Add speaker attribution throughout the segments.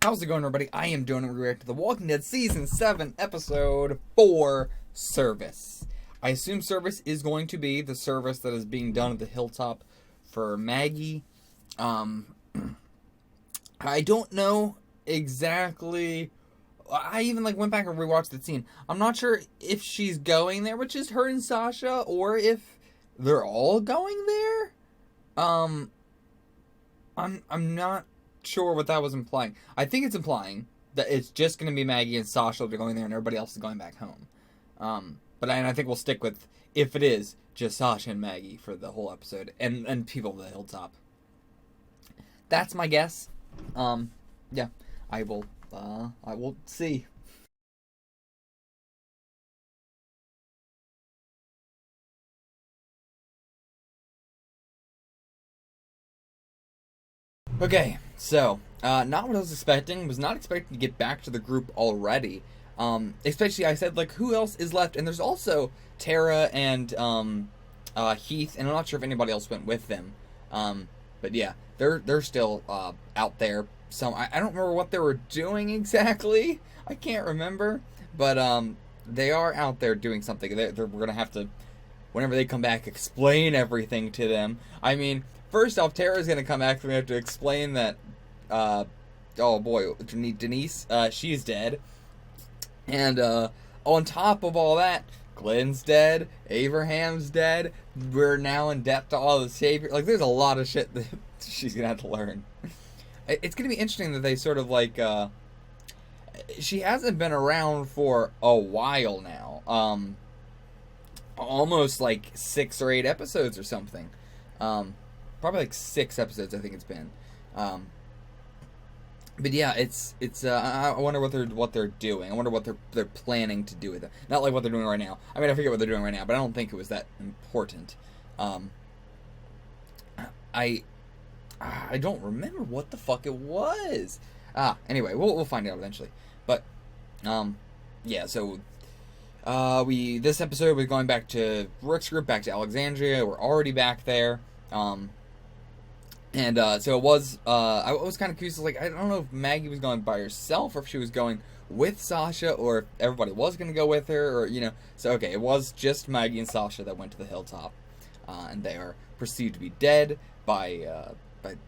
Speaker 1: How's it going, everybody? I am doing a react to The Walking Dead Season 7, Episode 4, Service. I assume Service is going to be the service that is being done at the hilltop for Maggie. I don't know exactly. I even went back and rewatched the scene. I'm not sure if she's going there, which is her and Sasha, or if they're all going there. I'm not sure what that was implying. I think it's implying that it's just going to be Maggie and Sasha that are going there and everybody else is going back home. But I think we'll stick with, if it is, just Sasha and Maggie for the whole episode and people of the hilltop. That's my guess. Yeah, I will see. Okay, so, not what I was expecting. Was not expecting to get back to the group already. Especially, I said, who else is left? And there's also Tara and, Heath, and I'm not sure if anybody else went with them. But yeah, they're still, out there. So, I don't remember what they were doing exactly. I can't remember. But, they are out there doing something. We're gonna have to, whenever they come back, explain everything to them. I mean, first off, Tara's gonna come back and we have to explain that, oh boy, Denise, she's dead. And, on top of all that, Glenn's dead, Abraham's dead, we're now in debt to all the saviors. There's a lot of shit that she's gonna have to learn. It's gonna be interesting that they sort of, she hasn't been around for a while now. Almost 6 or 8 episodes or something. Probably 6 episodes, I think it's been. But yeah, it's I wonder what they're doing. I wonder what they're planning to do with it. Not what they're doing right now. I mean, I forget what they're doing right now, but I don't think it was that important. I don't remember what the fuck it was. Anyway, we'll find out eventually. But yeah, so this episode we're going back to Rick's group, back to Alexandria. We're already back there. And so it was, I was kind of curious, I don't know if Maggie was going by herself or if she was going with Sasha or if everybody was going to go with her or, So, okay, it was just Maggie and Sasha that went to the hilltop. And they are perceived to be dead by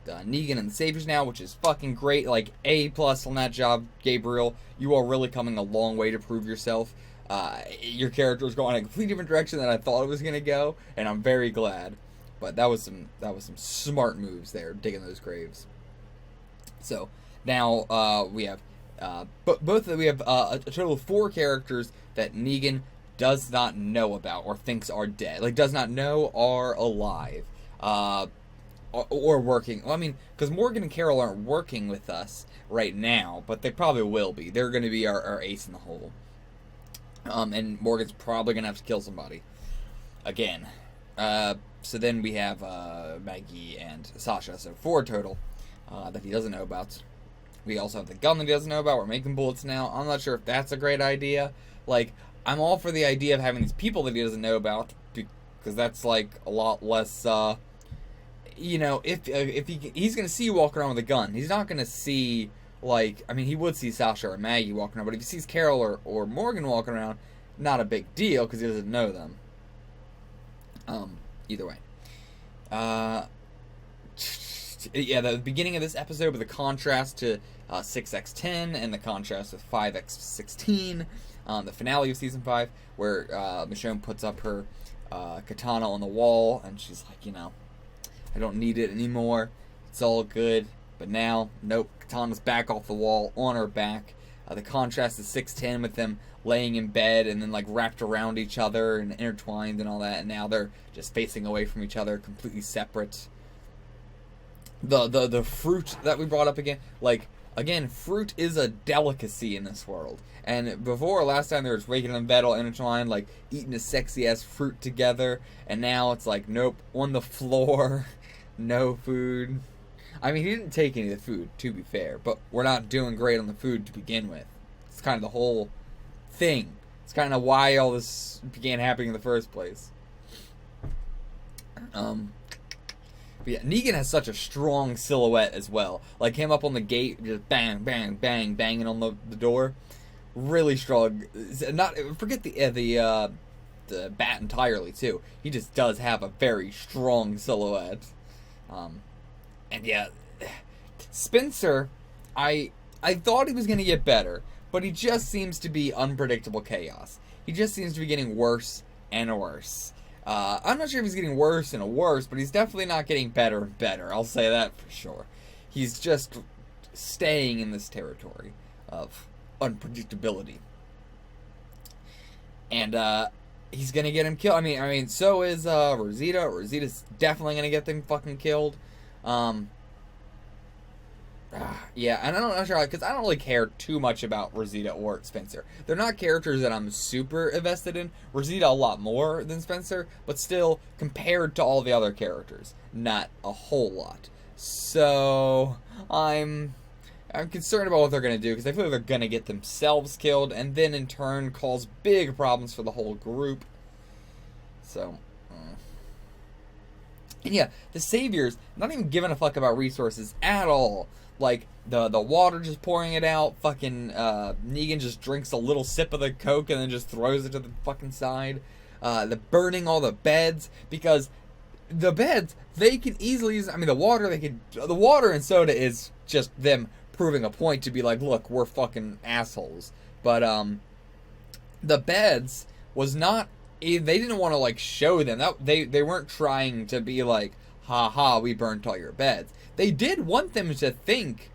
Speaker 1: Negan and the Saviors now, which is fucking great. A+ on that job, Gabriel. You are really coming a long way to prove yourself. Your character is going in a completely different direction than I thought it was going to go, and I'm very glad. But that was some smart moves there, digging those graves. So now we have we have a total of 4 characters that Negan does not know about or thinks are dead, does not know are alive, or working. Well, I mean, because Morgan and Carol aren't working with us right now, but they probably will be. They're going to be our ace in the hole. And Morgan's probably going to have to kill somebody again. So then we have Maggie and Sasha, so 4 total that he doesn't know about. We also have the gun that he doesn't know about. We're making bullets now. I'm not sure if that's a great idea. I'm all for the idea of having these people that he doesn't know about, because that's a lot less. If he's gonna see you walking around with a gun, he's not gonna see I mean, he would see Sasha or Maggie walking around, but if he sees Carol or Morgan walking around, not a big deal because he doesn't know them. Either way. Yeah, the beginning of this episode with the contrast to 6x10 and the contrast with 5x16, the finale of season 5, where Michonne puts up her katana on the wall and she's like, I don't need it anymore. It's all good. But now, nope, katana's back off the wall on her back. The contrast is 610 with them laying in bed and then wrapped around each other and intertwined and all that, and now they're just facing away from each other, completely separate. The fruit that we brought up again, again, fruit is a delicacy in this world. And before, last time they were just waking in bed all intertwined, eating a sexy ass fruit together, and now it's nope, on the floor, no food. I mean, he didn't take any of the food, to be fair, but we're not doing great on the food to begin with. It's kind of the whole thing. It's kind of why all this began happening in the first place. But yeah, Negan has such a strong silhouette as well. Like him up on the gate, just bang, bang, bang, banging on the door. Really strong. Not forget the bat entirely too. He just does have a very strong silhouette. And yeah, Spencer, I thought he was gonna get better, but he just seems to be unpredictable chaos. He just seems to be getting worse and worse. I'm not sure if he's getting worse and worse, but he's definitely not getting better and better. I'll say that for sure. He's just staying in this territory of unpredictability. And he's gonna get him killed. I mean, so is Rosita. Rosita's definitely gonna get them fucking killed. Yeah, and I'm not sure, because I don't really care too much about Rosita or Spencer. They're not characters that I'm super invested in. Rosita a lot more than Spencer, but still, compared to all the other characters, not a whole lot. So, I'm concerned about what they're going to do, because I feel like they're going to get themselves killed, and then in turn cause big problems for the whole group. So, and yeah, the Saviors, not even giving a fuck about resources at all. Like, the water just pouring it out, fucking, Negan just drinks a little sip of the Coke and then just throws it to the fucking side. The burning all the beds, because the beds, they can easily use, the water and soda is just them proving a point to be like, look, we're fucking assholes. But, the beds was not, they didn't want to, like, show them. They weren't trying to be like, ha, we burnt all your beds. They did want them to think,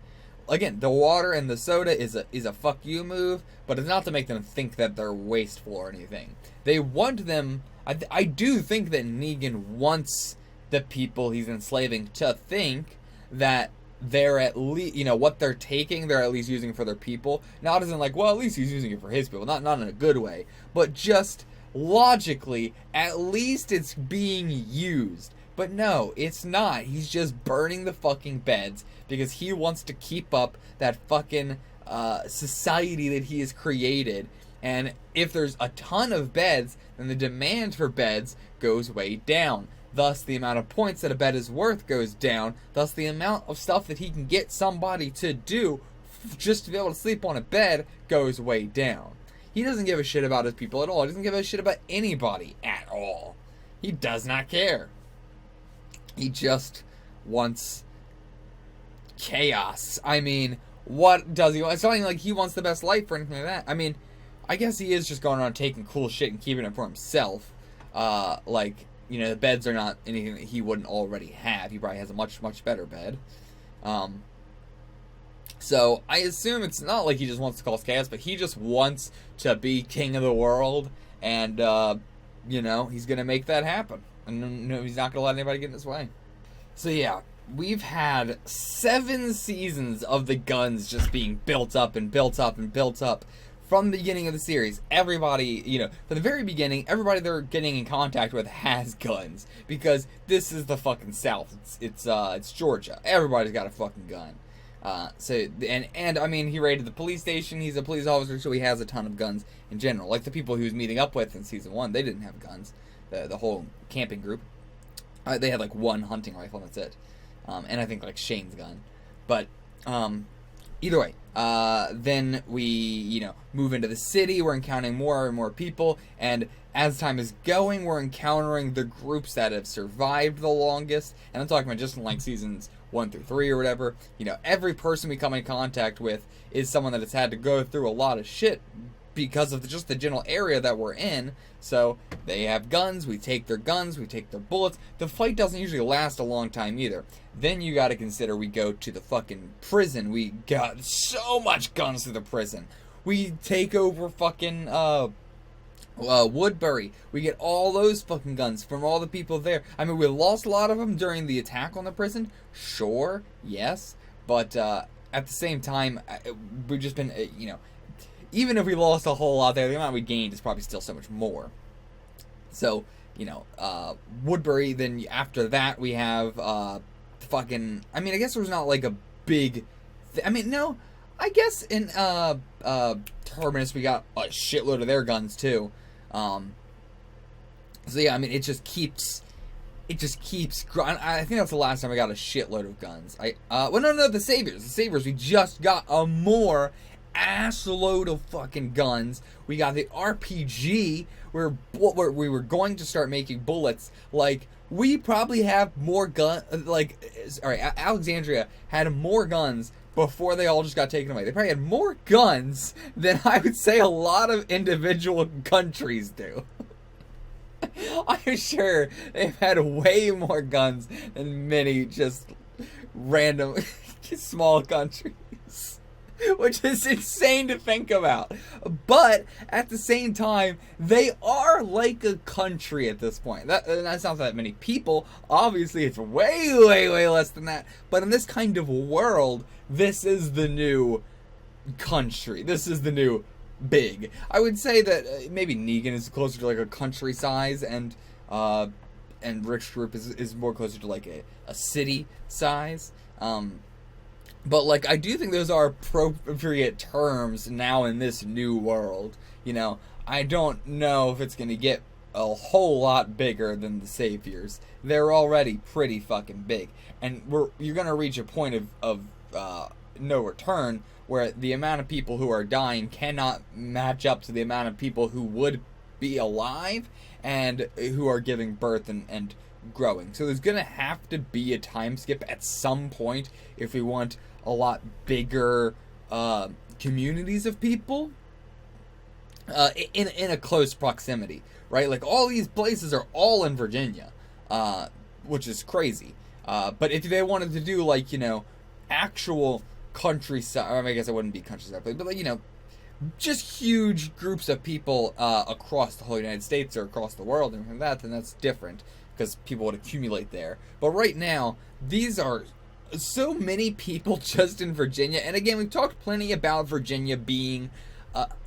Speaker 1: again, the water and the soda is a fuck you move, but it's not to make them think that they're wasteful or anything. They want them, I do think that Negan wants the people he's enslaving to think that they're at least, what they're taking, they're at least using for their people. Not as in like, well, at least he's using it for his people. Not in a good way, but just logically, at least it's being used. But no, it's not. He's just burning the fucking beds because he wants to keep up that fucking society that he has created. And if there's a ton of beds, then the demand for beds goes way down. Thus, the amount of points that a bed is worth goes down. Thus, the amount of stuff that he can get somebody to do just to be able to sleep on a bed goes way down. He doesn't give a shit about his people at all. He doesn't give a shit about anybody at all. He does not care. He just wants chaos. What does he want? It's not even like he wants the best life or anything like that. I guess he is just going around taking cool shit and keeping it for himself. The beds are not anything that he wouldn't already have. He probably has a much, much better bed. So I assume it's not like he just wants to cause chaos, but he just wants to be king of the world. And, he's going to make that happen. And he's not going to let anybody get in his way. So yeah, we've had 7 seasons of the guns just being built up and built up and built up from the beginning of the series. Everybody, from the very beginning, everybody they're getting in contact with has guns. Because this is the fucking South. It's Georgia. Everybody's got a fucking gun. He raided the police station. He's a police officer, so he has a ton of guns in general. Like the people he was meeting up with in season 1, they didn't have guns. The whole camping group, they had like one hunting rifle, and that's it. And I think like Shane's gun. But either way, then we move into the city. We're encountering more and more people, and as time is going, we're encountering the groups that have survived the longest. And I'm talking about just in like seasons 1 through 3 or whatever. Every person we come in contact with is someone that has had to go through a lot of shit because of just the general area that we're in. So they have guns, we take their guns, we take their bullets. The fight doesn't usually last a long time either. Then you gotta consider we go to the fucking prison. We got so much guns to the prison. We take over fucking Woodbury. We get all those fucking guns from all the people there. We lost a lot of them during the attack on the prison. Sure, yes. But at the same time, we've just been, even if we lost a whole lot there, the amount we gained is probably still so much more. So, Woodbury, then after that we have, I guess there's not like a big, no, I guess in, Terminus we got a shitload of their guns too. So yeah, it just keeps it just keeps growing. I think that's the last time I got a shitload of guns. Well, no, the Saviors. We just got a more assload of fucking guns. We got the RPG. We were going to start making bullets. Like, we probably have more Alexandria had more guns before they all just got taken away. They probably had more guns than I would say a lot of individual countries do. I'm sure they've had way more guns than many just random small countries, which is insane to think about. But at the same time, they are like a country at this point. That's not that many people. Obviously, it's way, way, way less than that. But in this kind of world, this is the new country. This is the new big. I would say that maybe Negan is closer to like a country size, and Rick's group is more closer to like a city size. But like, I do think those are appropriate terms now in this new world. You know, I don't know if it's gonna get a whole lot bigger than the Saviors. They're already pretty fucking big, and you're gonna reach a point of no return, where the amount of people who are dying cannot match up to the amount of people who would be alive and who are giving birth and growing. So there's gonna have to be a time skip at some point if we want a lot bigger communities of people in a close proximity, right? Like, all these places are all in Virginia, which is crazy. But if they wanted to do, like, you know, actual countryside, I guess it wouldn't be countryside, but like, you know, just huge groups of people across the whole United States or across the world and that, then that's different, because people would accumulate there. But right now, these are so many people just in Virginia. And again, we've talked plenty about Virginia being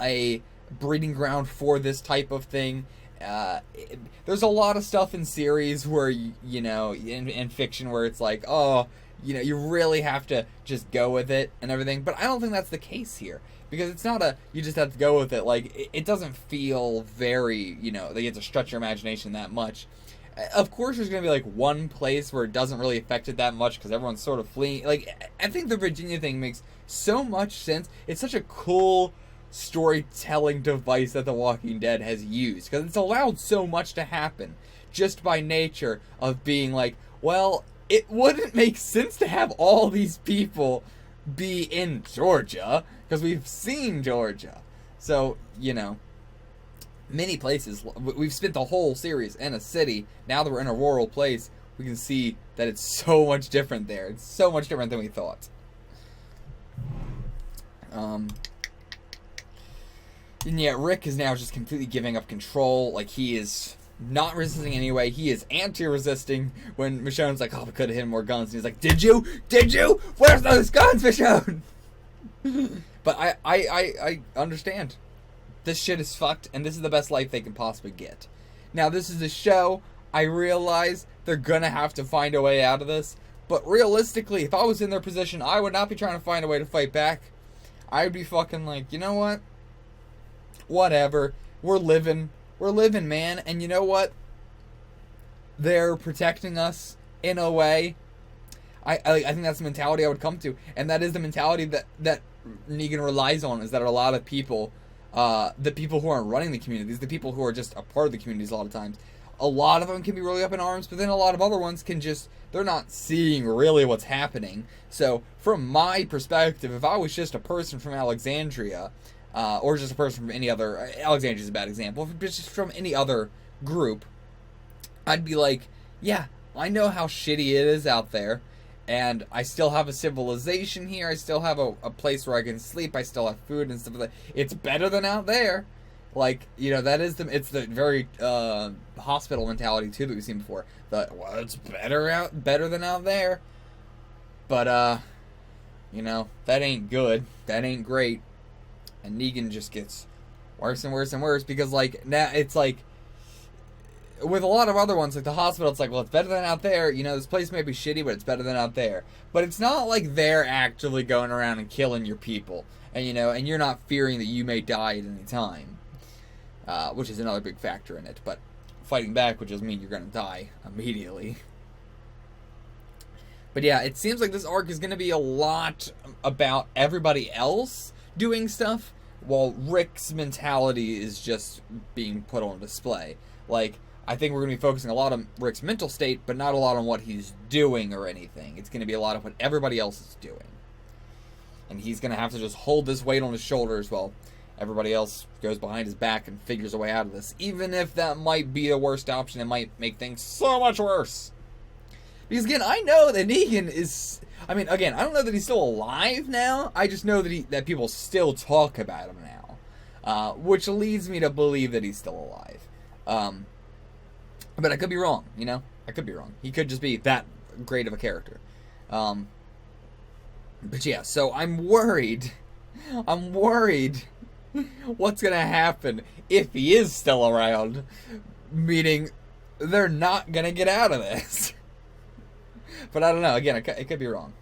Speaker 1: a breeding ground for this type of thing. There's a lot of stuff in series where, you know, in fiction where it's like, oh, you know, you really have to just go with it and everything. But I don't think that's the case here, because it's not you just have to go with it. Like, it doesn't feel very, you know, they get to stretch your imagination that much. Of course, there's going to be, like, one place where it doesn't really affect it that much because everyone's sort of fleeing. Like, I think the Virginia thing makes so much sense. It's such a cool storytelling device that The Walking Dead has used, because it's allowed so much to happen just by nature of being like, well, it wouldn't make sense to have all these people be in Georgia, because we've seen Georgia. So, you know, many places. We've spent the whole series in a city. Now that we're in a rural place, we can see that it's so much different there. It's so much different than we thought. And yet Rick is now just completely giving up control. Like, he is not resisting anyway. He is anti-resisting when Michonne's like, oh, we could have hit more guns. And he's like, did you? Did you? Where's those guns, Michonne? But I understand. This shit is fucked, and this is the best life they can possibly get. Now, this is a show. I realize they're gonna have to find a way out of this. But realistically, if I was in their position, I would not be trying to find a way to fight back. I would be fucking like, you know what? Whatever. We're living, man. And you know what? They're protecting us in a way. I think that's the mentality I would come to. And that is the mentality that Negan relies on, is that a lot of people, the people who aren't running the communities, the people who are just a part of the communities a lot of times, a lot of them can be really up in arms, but then a lot of other ones can just, they're not seeing really what's happening. So, from my perspective, if I was just a person from Alexandria, or just a person from any other, Alexandria's a bad example, but just from any other group, I'd be like, yeah, I know how shitty it is out there, and I still have a civilization here, I still have a place where I can sleep, I still have food and stuff like that. It's better than out there. Like, you know, it's the very hospital mentality too that we've seen before. Well, it's better than out there. But you know, that ain't good. That ain't great. And Negan just gets worse and worse and worse, because like now it's like with a lot of other ones, like the hospital, it's like, well, it's better than out there. You know, this place may be shitty, but it's better than out there. But it's not like they're actively going around and killing your people, and you know, and you're not fearing that you may die at any time. Which is another big factor in it, but fighting back would just mean you're gonna die immediately. But yeah, it seems like this arc is gonna be a lot about everybody else doing stuff, while Rick's mentality is just being put on display. Like, I think we're going to be focusing a lot on Rick's mental state, but not a lot on what he's doing or anything. It's going to be a lot of what everybody else is doing. And he's going to have to just hold this weight on his shoulders while everybody else goes behind his back and figures a way out of this. Even if that might be the worst option, it might make things so much worse. Because again, I know that Negan is... I mean, again, I don't know that he's still alive now. I just know that people still talk about him now. Which leads me to believe that he's still alive. But I could be wrong, you know? I could be wrong. He could just be that great of a character. But yeah, so I'm worried. I'm worried what's going to happen if he is still around. Meaning, they're not going to get out of this. But I don't know. Again, it could be wrong.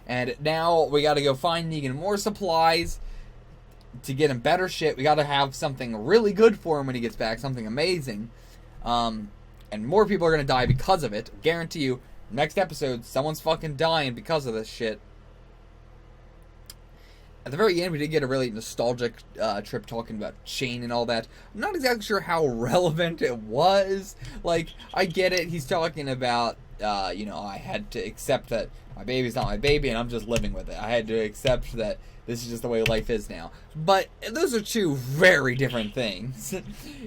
Speaker 1: And now we got to go find Negan more supplies to get him better shit. We got to have something really good for him when he gets back. Something amazing. And more people are going to die because of it. Guarantee you, next episode, someone's fucking dying because of this shit. At the very end, we did get a really nostalgic trip talking about Shane and all that. I'm not exactly sure how relevant it was. Like, I get it. He's talking about, I had to accept that my baby's not my baby and I'm just living with it. I had to accept that this is just the way life is now. But those are two very different things.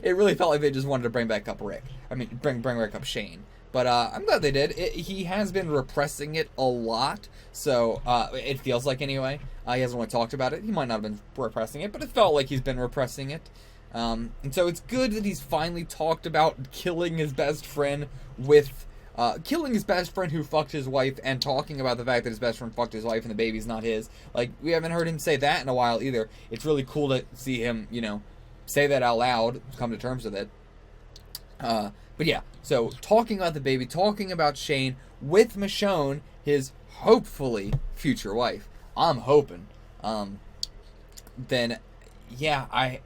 Speaker 1: It really felt like they just wanted to bring back up Rick. I mean, bring back up Shane. But I'm glad they did. He has been repressing it a lot, so it feels like anyway. He hasn't really talked about it. He might not have been repressing it, but it felt like he's been repressing it. And so it's good that he's finally talked about killing his best friend with... killing his best friend who fucked his wife and talking about the fact that his best friend fucked his wife and the baby's not his. Like, we haven't heard him say that in a while either. It's really cool to see him, say that out loud, come to terms with it. But yeah, so talking about the baby, talking about Shane with Michonne, his hopefully future wife. I'm hoping. Then, yeah, I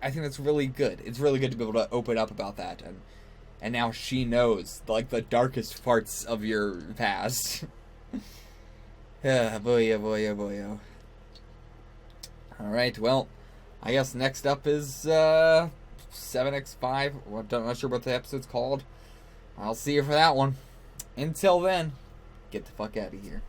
Speaker 1: think that's really good. It's really good to be able to open up about that, and now she knows like the darkest parts of your past. Boy, oh boy, oh boy, oh. All right, well, I guess next up is 7x5. I'm not sure what the episode's called. I'll see you for that one. Until then, get the fuck out of here.